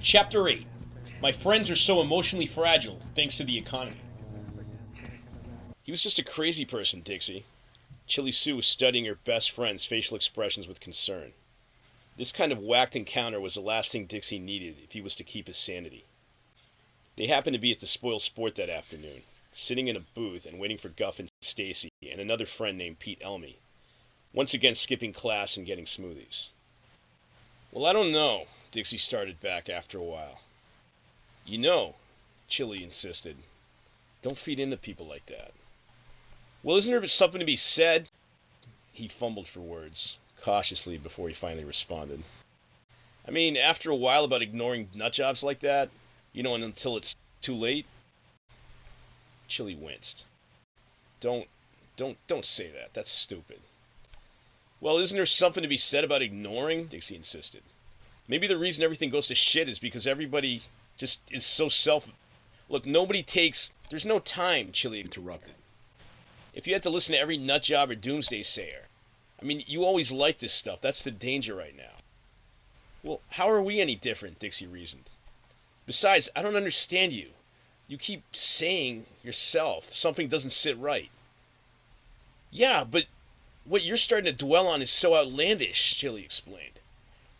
Chapter 8. My friends are so emotionally fragile thanks to the economy. He was just a crazy person, Dixie. Chili Sue was studying her best friend's facial expressions with concern. This kind of whacked encounter was the last thing Dixie needed if he was to keep his sanity. They happened to be at the Spoil Sport that afternoon, sitting in a booth and waiting for Guff and Stacy and another friend named Pete Elmy, once again skipping class and getting smoothies. Well, I don't know, Dixie started back after a while. You know, Chili insisted, don't feed into people like that. Well, isn't there something to be said? He fumbled for words, cautiously before he finally responded. I mean, after a while about ignoring nutjobs like that, and until it's too late? Chili winced. Don't say that. That's stupid. Well, isn't there something to be said about ignoring? Dixie insisted. Maybe the reason everything goes to shit is because everybody just is so Look, there's no time, Chili interrupted. If you had to listen to every nutjob or doomsday sayer, you always like this stuff. That's the danger right now. Well, how are we any different, Dixie reasoned. Besides, I don't understand you. You keep saying yourself something doesn't sit right. Yeah, but what you're starting to dwell on is so outlandish, Chili explained.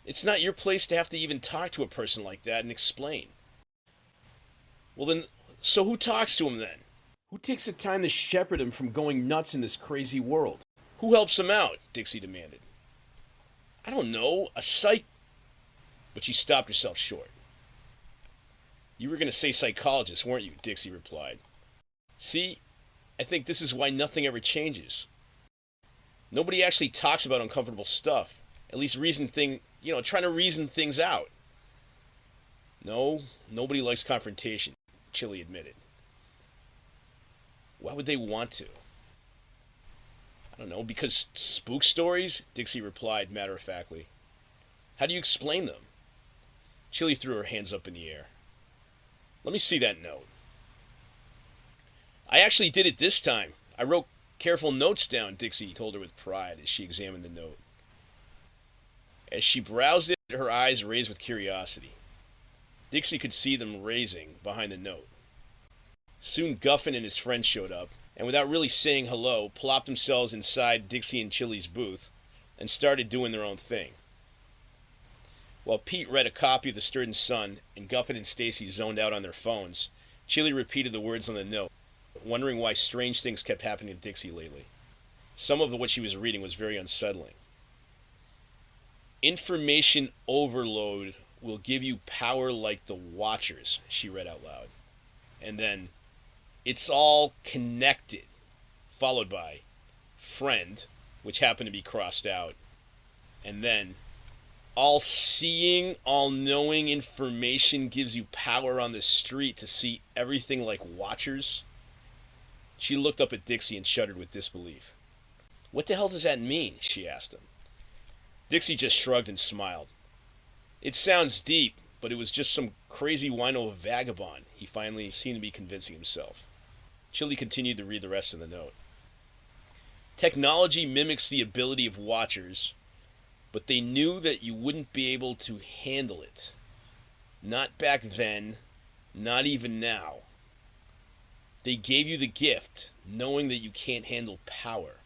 It's not your place to have to even talk to a person like that and explain. Well then, so who talks to him then? Who takes the time to shepherd him from going nuts in this crazy world? Who helps him out? Dixie demanded. I don't know, a psych... But she stopped herself short. You were going to say psychologist, weren't you? Dixie replied. See, I think this is why nothing ever changes. Nobody actually talks about uncomfortable stuff. At least trying to reason things out. No, nobody likes confrontation, Chili admitted. Why would they want to? I don't know, because spook stories? Dixie replied matter-of-factly. How do you explain them? Chili threw her hands up in the air. Let me see that note. I actually did it this time. I wrote careful notes down, Dixie told her with pride as she examined the note. As she browsed it, her eyes raised with curiosity. Dixie could see them raising behind the note. Soon Guffin and his friend showed up, and without really saying hello, plopped themselves inside Dixie and Chili's booth and started doing their own thing. While Pete read a copy of the Sturgeon Sun and Guffin and Stacy zoned out on their phones, Chili repeated the words on the note, wondering why strange things kept happening to Dixie lately. Some of what she was reading was very unsettling. Information overload will give you power like the Watchers, she read out loud. And then, it's all connected, followed by friend, which happened to be crossed out, and then all-seeing, all-knowing information gives you power on the street to see everything like Watchers. She looked up at Dixie and shuddered with disbelief. What the hell does that mean? She asked him. Dixie just shrugged and smiled. It sounds deep, but it was just some crazy wino vagabond, he finally seemed to be convincing himself. Chili continued to read the rest of the note. Technology mimics the ability of Watchers, but they knew that you wouldn't be able to handle it. Not back then, not even now. They gave you the gift, knowing that you can't handle power.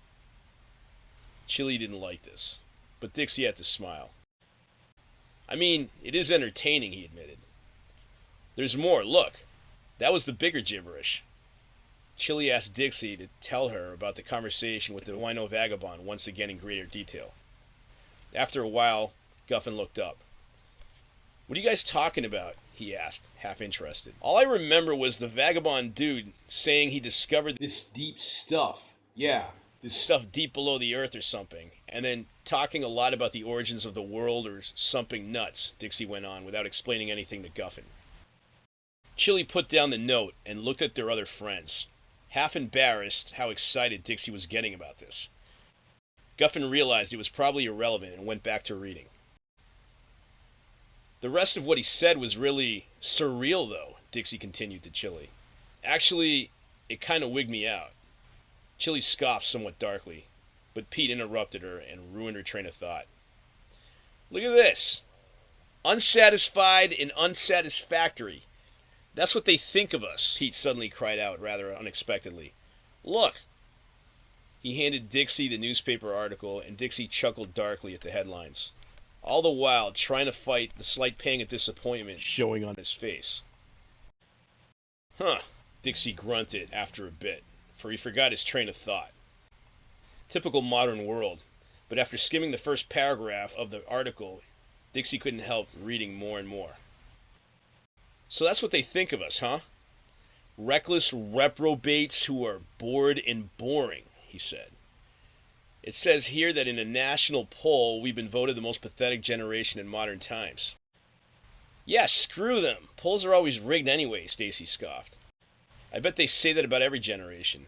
Chili didn't like this, but Dixie had to smile. It is entertaining, he admitted. There's more, look. That was the bigger gibberish. Chili asked Dixie to tell her about the conversation with the wino vagabond once again in greater detail. After a while, Guffin looked up. What are you guys talking about? He asked, half interested. All I remember was the vagabond dude saying he discovered this deep stuff. Yeah, this stuff deep below the earth or something. And then talking a lot about the origins of the world or something nuts, Dixie went on without explaining anything to Guffin. Chili put down the note and looked at their other friends, half embarrassed how excited Dixie was getting about this. Guffin realized it was probably irrelevant and went back to reading. The rest of what he said was really surreal, though, Dixie continued to Chili. Actually, it kind of wigged me out. Chili scoffed somewhat darkly, but Pete interrupted her and ruined her train of thought. Look at this. Unsatisfied and unsatisfactory. That's what they think of us, Pete suddenly cried out rather unexpectedly. Look! He handed Dixie the newspaper article, and Dixie chuckled darkly at the headlines, all the while trying to fight the slight pang of disappointment showing on his face. Huh, Dixie grunted after a bit, for he forgot his train of thought. Typical modern world, but after skimming the first paragraph of the article, Dixie couldn't help reading more and more. So that's what they think of us, huh? Reckless reprobates who are bored and boring, he said. It says here that in a national poll, we've been voted the most pathetic generation in modern times. Yeah, screw them. Polls are always rigged anyway, Stacy scoffed. I bet they say that about every generation.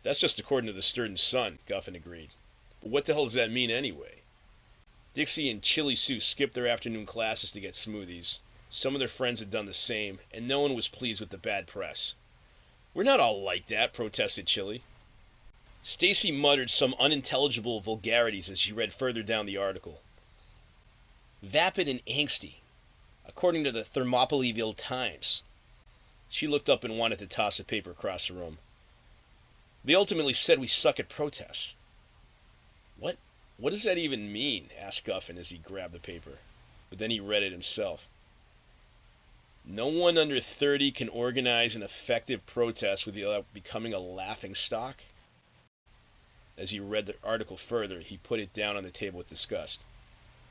That's just according to the Sturgeon Sun, Guffin agreed. But what the hell does that mean anyway? Dixie and Chili Sue skipped their afternoon classes to get smoothies. Some of their friends had done the same, and no one was pleased with the bad press. We're not all like that, protested Chili. Stacy muttered some unintelligible vulgarities as she read further down the article. Vapid and angsty, according to the Thermopylaeville Times. She looked up and wanted to toss a paper across the room. They ultimately said we suck at protests. What does that even mean? Asked Guffin as he grabbed the paper. But then he read it himself. No one under 30 can organize an effective protest without becoming a laughingstock. As he read the article further, he put it down on the table with disgust.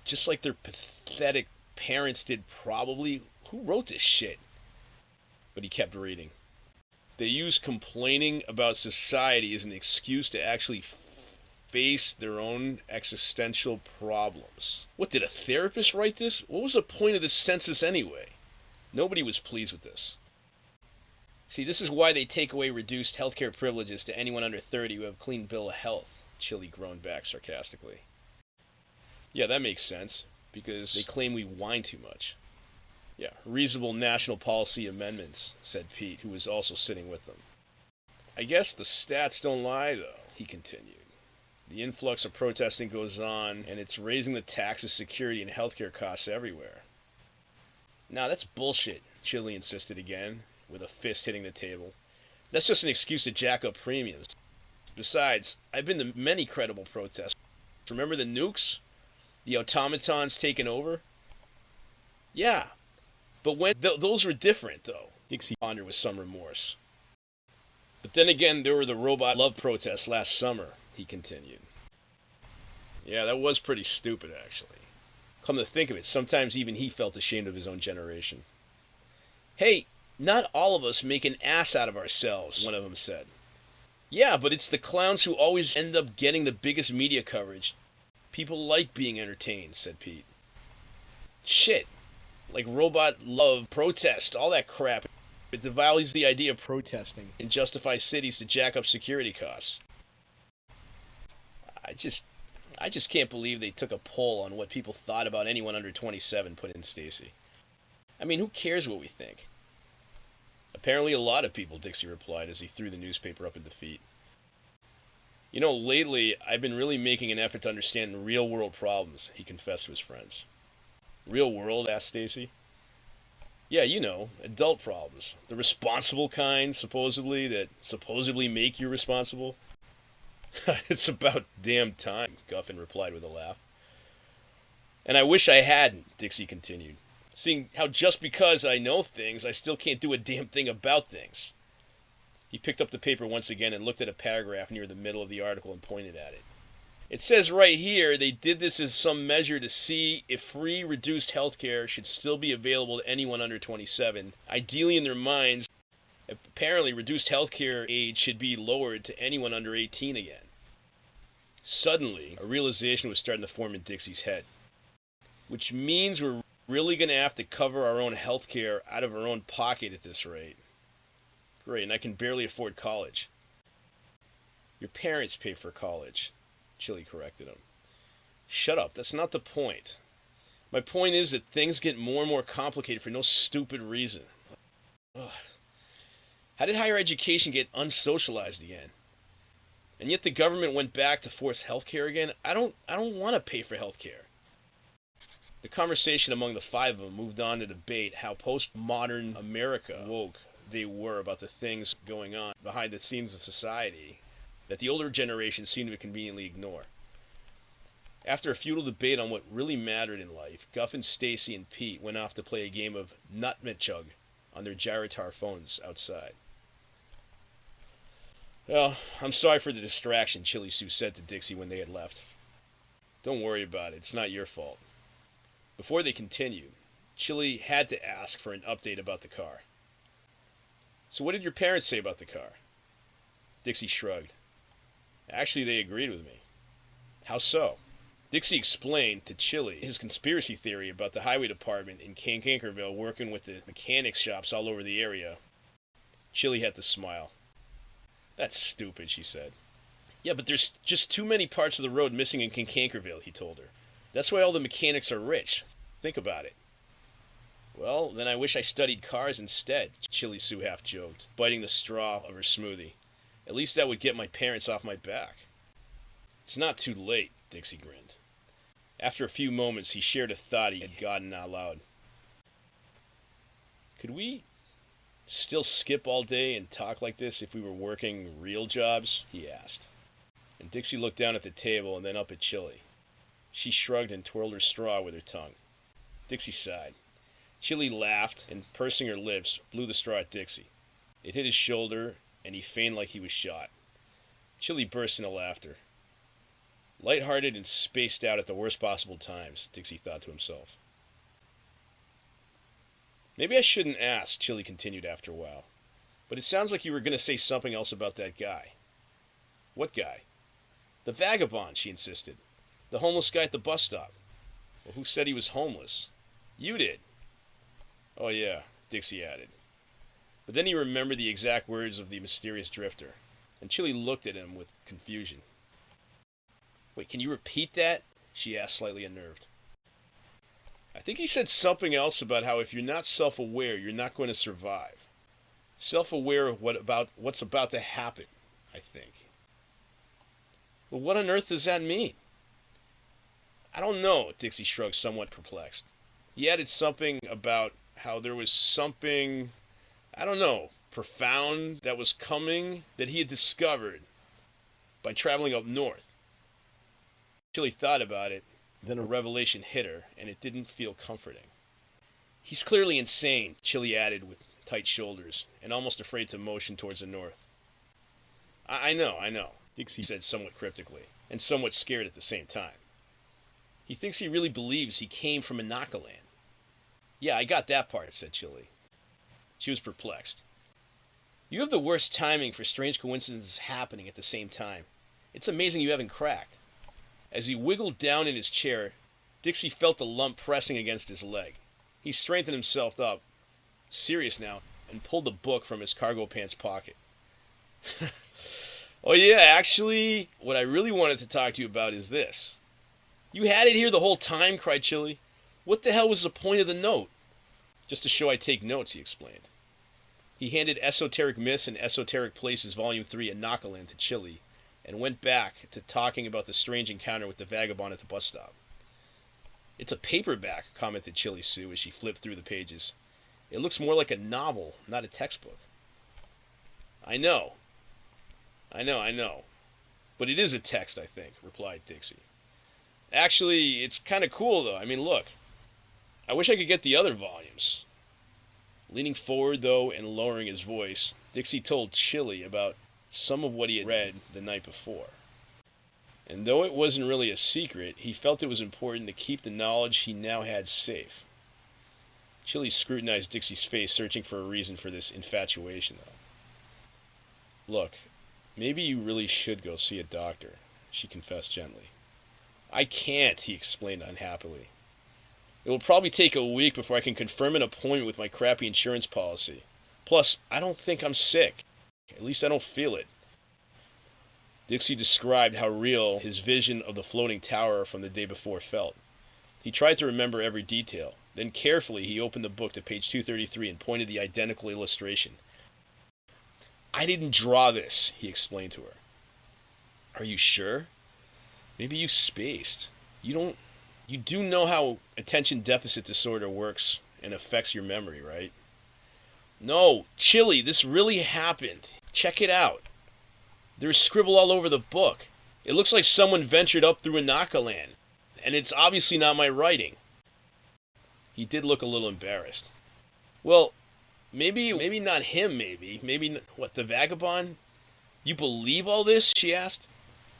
Just like their pathetic parents did probably. Who wrote this shit? But he kept reading. They use complaining about society as an excuse to actually face their own existential problems. What, did a therapist write this? What was the point of this census anyway? Nobody was pleased with this. See, this is why they take away reduced healthcare privileges to anyone under 30 who have a clean bill of health, Chili groaned back sarcastically. Yeah, that makes sense, because they claim we whine too much. Yeah, reasonable national policy amendments, said Pete, who was also sitting with them. I guess the stats don't lie, though, he continued. The influx of protesting goes on, and it's raising the taxes, security, and healthcare costs everywhere. Nah, that's bullshit, Chili insisted again, with a fist hitting the table. That's just an excuse to jack up premiums. Besides, I've been to many credible protests. Remember the nukes? The automatons taking over? Yeah, but when those were different, though, Dixie pondered with some remorse. But then again, there were the robot love protests last summer, he continued. Yeah, that was pretty stupid, actually. Come to think of it, sometimes even he felt ashamed of his own generation. Hey, not all of us make an ass out of ourselves, one of them said. Yeah, but it's the clowns who always end up getting the biggest media coverage. People like being entertained, said Pete. Shit. Like robot love, protest, all that crap. It devalues the idea of protesting and justifies cities to jack up security costs. I just can't believe they took a poll on what people thought about anyone under 27, put in Stacy. I mean, who cares what we think? Apparently a lot of people, Dixie replied as he threw the newspaper up at the feet. You know, lately, I've been really making an effort to understand real-world problems, he confessed to his friends. Real world? Asked Stacy. Yeah, you know, adult problems. The responsible kind, supposedly, that supposedly make you responsible. It's about damn time, Guffin replied with a laugh. And I wish I hadn't, Dixie continued, seeing how just because I know things, I still can't do a damn thing about things. He picked up the paper once again and looked at a paragraph near the middle of the article and pointed at it. It says right here they did this as some measure to see if free reduced health care should still be available to anyone under 27. Ideally in their minds, apparently reduced health care age should be lowered to anyone under 18 again. Suddenly, a realization was starting to form in Dixie's head. Which means we're really going to have to cover our own health care out of our own pocket at this rate. Great, and I can barely afford college. Your parents pay for college, Chili corrected him. Shut up, that's not the point. My point is that things get more and more complicated for no stupid reason. Ugh. How did higher education get unsocialized again? And yet the government went back to force health care again? I don't want to pay for health care. The conversation among the five of them moved on to debate how postmodern America woke they were about the things going on behind the scenes of society that the older generation seemed to conveniently ignore. After a futile debate on what really mattered in life, Guff and Stacy and Pete went off to play a game of Nutmechug on their gyrotar phones outside. Well, I'm sorry for the distraction, Chili Sue said to Dixie when they had left. Don't worry about it. It's not your fault. Before they continued, Chili had to ask for an update about the car. So what did your parents say about the car? Dixie shrugged. Actually, they agreed with me. How so? Dixie explained to Chili his conspiracy theory about the highway department in Cankerville working with the mechanics shops all over the area. Chili had to smile. That's stupid, she said. Yeah, but there's just too many parts of the road missing in Cankerville, he told her. That's why all the mechanics are rich. Think about it. Well, then I wish I studied cars instead, Chili Sue half joked, biting the straw of her smoothie. At least that would get my parents off my back. It's not too late, Dixie grinned. After a few moments, he shared a thought he had gotten out loud. Could we still skip all day and talk like this if we were working real jobs? He asked. And Dixie looked down at the table and then up at Chili. She shrugged and twirled her straw with her tongue. Dixie sighed. Chili laughed and, pursing her lips, blew the straw at Dixie. It hit his shoulder, and he feigned like he was shot. Chili burst into laughter. Light-hearted and spaced out at the worst possible times, Dixie thought to himself. Maybe I shouldn't ask, Chili continued after a while. But it sounds like you were going to say something else about that guy. What guy? The vagabond, she insisted. The homeless guy at the bus stop. Well, who said he was homeless? You did. Oh yeah, Dixie added. But then he remembered the exact words of the mysterious drifter, and Chili looked at him with confusion. Wait, can you repeat that? She asked, slightly unnerved. I think he said something else about how if you're not self-aware, you're not going to survive. Self-aware of what's about to happen, I think. Well, what on earth does that mean? I don't know, Dixie shrugged, somewhat perplexed. He added something about how there was something, I don't know, profound that was coming that he had discovered by traveling up north. Chili thought about it, then a revelation hit her, and it didn't feel comforting. He's clearly insane, Chili added with tight shoulders, and almost afraid to motion towards the north. I know, Dixie said somewhat cryptically, and somewhat scared at the same time. He thinks he really believes he came from Anakaland. Yeah, I got that part, said Chili. She was perplexed. You have the worst timing for strange coincidences happening at the same time. It's amazing you haven't cracked. As he wiggled down in his chair, Dixie felt the lump pressing against his leg. He straightened himself up, serious now, and pulled the book from his cargo pants pocket. Oh yeah, actually, what I really wanted to talk to you about is this. You had it here the whole time, cried Chili. What the hell was the point of the note? Just to show I take notes, he explained. He handed Esoteric Myths and Esoteric Places Volume 3 at Nakaland to Chili, and went back to talking about the strange encounter with the vagabond at the bus stop. It's a paperback, commented Chili Sue as she flipped through the pages. It looks more like a novel, not a textbook. I know. But it is a text, I think, replied Dixie. Actually, it's kind of cool, though. I mean, look. I wish I could get the other volumes. Leaning forward, though, and lowering his voice, Dixie told Chili about some of what he had read the night before. And though it wasn't really a secret, he felt it was important to keep the knowledge he now had safe. Chili scrutinized Dixie's face, searching for a reason for this infatuation, though. Look, maybe you really should go see a doctor, she confessed gently. I can't, he explained unhappily. It will probably take a week before I can confirm an appointment with my crappy insurance policy. Plus, I don't think I'm sick. At least I don't feel it. Dixie described how real his vision of the floating tower from the day before felt. He tried to remember every detail. Then carefully he opened the book to page 233 and pointed the identical illustration. I didn't draw this, he explained to her. Are you sure? Maybe you spaced. You You do know how attention deficit disorder works and affects your memory, right? No, Chili, this really happened. Check it out. There's scribble all over the book. It looks like someone ventured up through Anakaland, and it's obviously not my writing. He did look a little embarrassed. Well, maybe not him, maybe, what, the vagabond? You believe all this? She asked.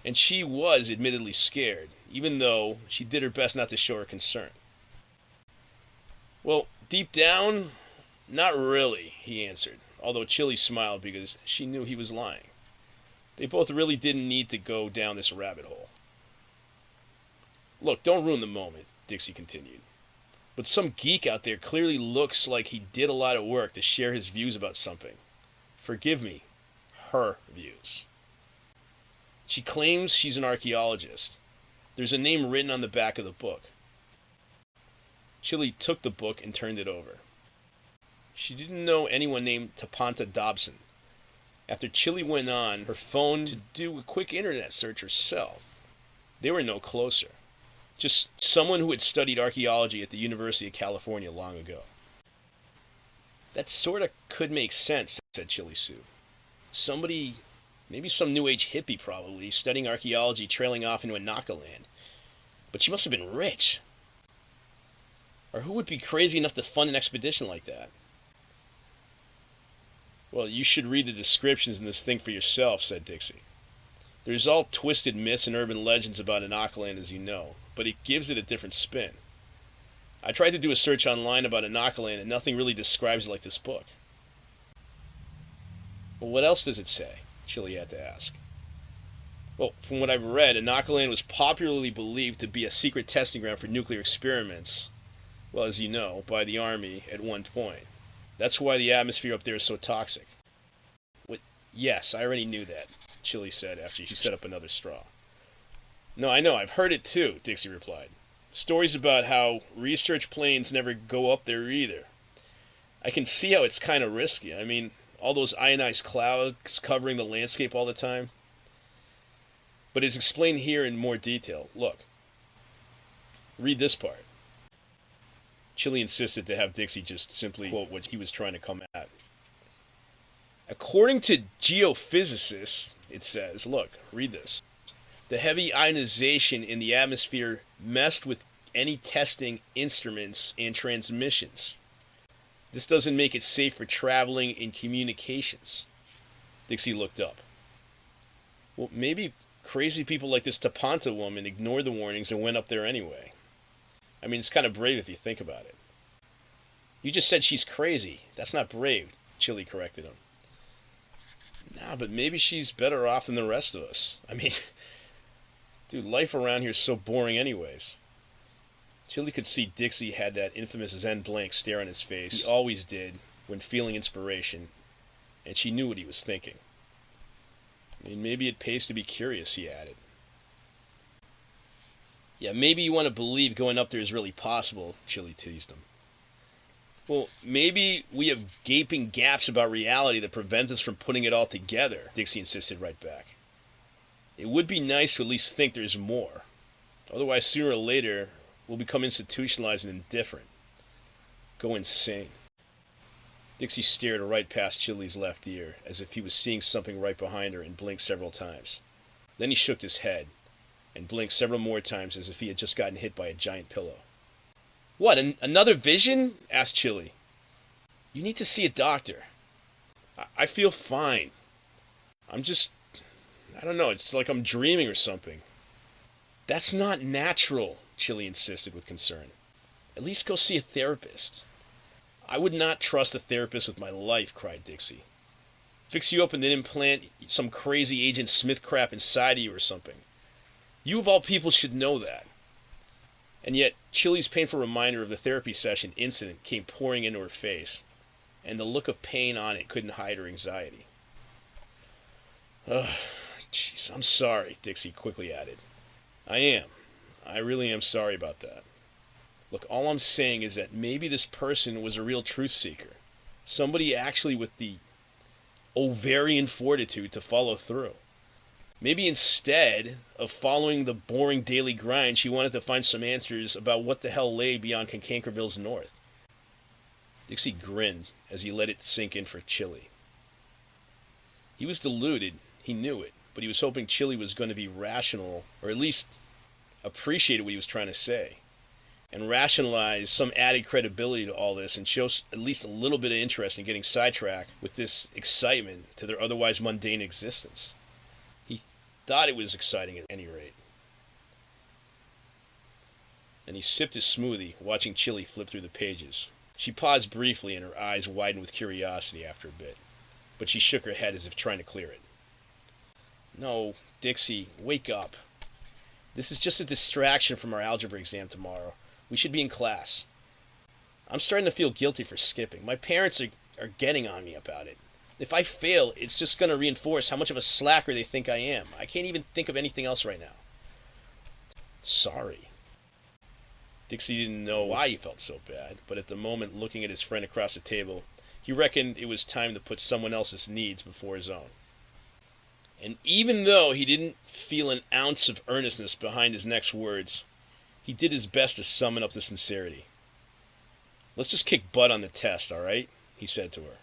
And she was admittedly scared, even though she did her best not to show her concern. Well, deep down, not really, he answered, although Chili smiled because she knew he was lying. They both really didn't need to go down this rabbit hole. Look, don't ruin the moment, Dixie continued. But some geek out there clearly looks like he did a lot of work to share his views about something. Forgive me, her views. She claims she's an archaeologist. There's a name written on the back of the book. Chili took the book and turned it over. She didn't know anyone named Tapanta Dobson. After Chili went on her phone to do a quick internet search herself, they were no closer. Just someone who had studied archaeology at the University of California long ago. That sort of could make sense, said Chili Sue. Somebody, maybe some New Age hippie probably, studying archaeology trailing off into Anakaland. But she must have been rich. Or who would be crazy enough to fund an expedition like that? Well, you should read the descriptions in this thing for yourself, said Dixie. There's all twisted myths and urban legends about Anakaland, as you know, but it gives it a different spin. I tried to do a search online about Anakaland, and nothing really describes it like this book. Well, what else does it say? Chili had to ask. Well, from what I've read, Anakaland was popularly believed to be a secret testing ground for nuclear experiments, well, as you know, by the Army at one point. That's why the atmosphere up there is so toxic. What? Yes, I already knew that, Chili said after she set up another straw. No, I know, I've heard it too, Dixie replied. Stories about how research planes never go up there either. I can see how it's kind of risky. I mean, all those ionized clouds covering the landscape all the time. But it's explained here in more detail. Look. Read this part. Chili insisted to have Dixie just simply quote what he was trying to come at. According to geophysicists, it says, look, read this. The heavy ionization in the atmosphere messed with any testing instruments and transmissions. This doesn't make it safe for traveling and communications. Dixie looked up. Well, maybe crazy people like this Tapanta woman ignored the warnings and went up there anyway. I mean, it's kind of brave if you think about it. You just said she's crazy. That's not brave, Chili corrected him. Nah, but maybe she's better off than the rest of us. I mean, dude, life around here is so boring anyways. Chili could see Dixie had that infamous Zen blank stare on his face. He always did when feeling inspiration, and she knew what he was thinking. I mean, maybe it pays to be curious, he added. Yeah, maybe you want to believe going up there is really possible, Chili teased him. Well, maybe we have gaping gaps about reality that prevent us from putting it all together, Dixie insisted right back. It would be nice to at least think there's more. Otherwise, sooner or later, we'll become institutionalized and indifferent. Go insane. Dixie stared right past Chili's left ear, as if he was seeing something right behind her, and blinked several times. Then he shook his head, and blinked several more times as if he had just gotten hit by a giant pillow. What, another vision? Asked Chili. You need to see a doctor. I feel fine. I don't know, it's like I'm dreaming or something. That's not natural, Chili insisted with concern. At least go see a therapist. I would not trust a therapist with my life, cried Dixie. Fix you up and then implant some crazy Agent Smith crap inside of you or something. You of all people should know that. And yet, Chili's painful reminder of the therapy session incident came pouring into her face, and the look of pain on it couldn't hide her anxiety. Ugh, jeez, I'm sorry, Dixie quickly added. I am. I really am sorry about that. Look, all I'm saying is that maybe this person was a real truth seeker. Somebody actually with the ovarian fortitude to follow through. Maybe instead of following the boring daily grind, she wanted to find some answers about what the hell lay beyond Cankerville's north. Dixie grinned as he let it sink in for Chili. He was deluded, he knew it, but he was hoping Chili was going to be rational, or at least appreciate what he was trying to say, and rationalize some added credibility to all this and show at least a little bit of interest in getting sidetracked with this excitement to their otherwise mundane existence. He thought it was exciting at any rate. And he sipped his smoothie, watching Chili flip through the pages. She paused briefly and her eyes widened with curiosity after a bit, but she shook her head as if trying to clear it. No, Dixie, wake up. This is just a distraction from our algebra exam tomorrow. We should be in class. I'm starting to feel guilty for skipping. My parents are getting on me about it. If I fail, it's just going to reinforce how much of a slacker they think I am. I can't even think of anything else right now. Sorry. Dixie didn't know why he felt so bad, but at the moment, looking at his friend across the table, he reckoned it was time to put someone else's needs before his own. And even though he didn't feel an ounce of earnestness behind his next words, he did his best to summon up the sincerity. Let's just kick butt on the test, all right? He said to her.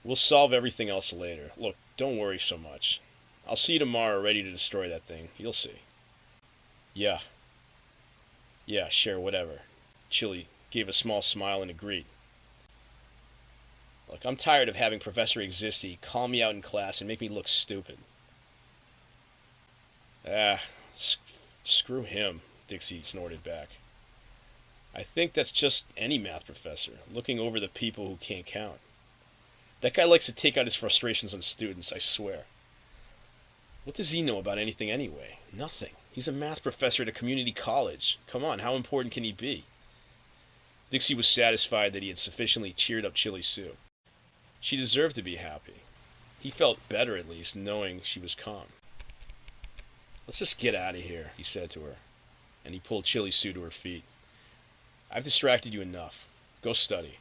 We'll solve everything else later. Look, don't worry so much. I'll see you tomorrow ready to destroy that thing. You'll see. Yeah. Yeah, sure, whatever. Chili gave a small smile and agreed. Look, I'm tired of having Professor Existy call me out in class and make me look stupid. Screw him, Dixie snorted back. I think that's just any math professor, looking over the people who can't count. That guy likes to take out his frustrations on students, I swear. What does he know about anything anyway? Nothing. He's a math professor at a community college. Come on, how important can he be? Dixie was satisfied that he had sufficiently cheered up Chili Sue. She deserved to be happy. He felt better, at least, knowing she was calm. Let's just get out of here, he said to her, and he pulled Chili Sue to her feet. I've distracted you enough. Go study.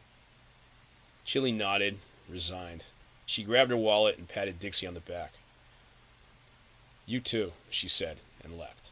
Chili nodded, resigned. She grabbed her wallet and patted Dixie on the back. You too, she said, and left.